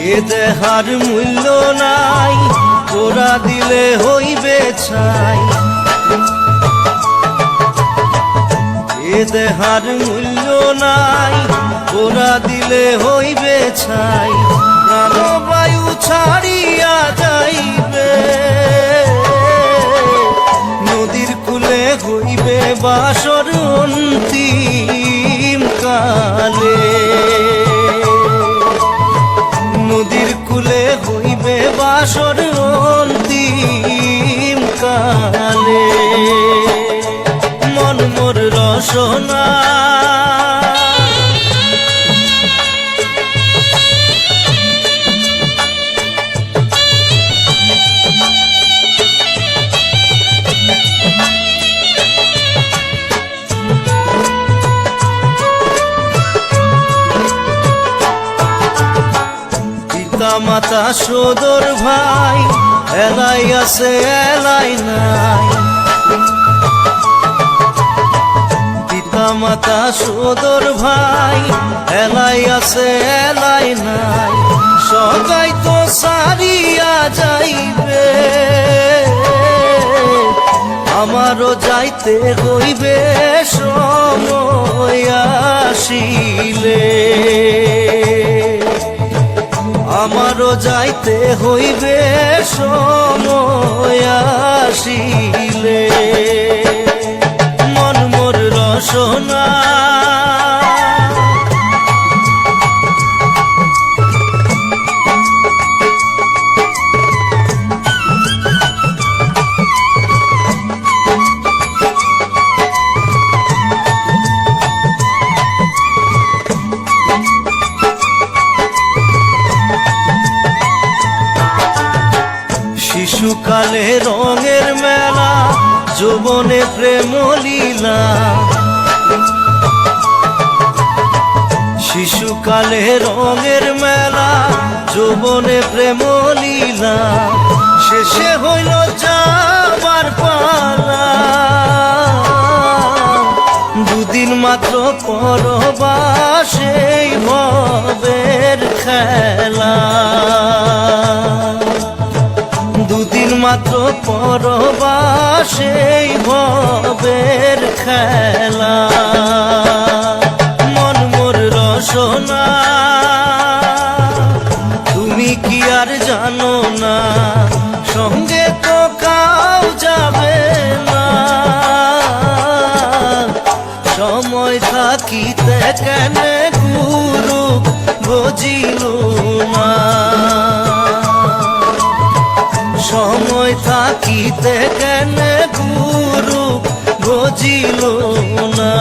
এ দেহার মূল্য নাই, তোরা দিলে হইবে ছাই। এ দেহার মূল্য নাই, তোরা দিলে হইবে ছাই। প্রাণবায়ু ছাড়িয়া যাইবে, নদীর কূলে হইবে বাসর অন্তিম কালে। নদীর কূলে হইবে বাসর অন্তিম কালে। মন মোর রসনা মাতা সদর ভাই, এলাই আছে এলাই নাই। পিতা মাতা সদর ভাই, এলাই আছে এলাই নাই। সবাই তো সারিয়া যাইবে, আমারও যাইতে হইবে সময় আসিলে। আমারও যাইতে হইবে সময় আসিলে। মন মোর রসনা শিশুকালে রঙের মেলা, যৌবনে প্রেম লীলা। শিশুকালে রঙের মেলা, যৌবনে প্রেম লীলা। শেষে হইল যাবার পালা, দুদিন মাত্র পরবাসেই ভবের খেলা। দুদিন মাত্র পরবাসেই ভবের খেলা। মন মোর রসনা তুমি কি আর জানো না, সঙ্গে তো কাউ যাবে না। সময় থাকিতে কেন গুরু বুঝিল না, সময় থাকিতে কেন গুরু বুঝিল না।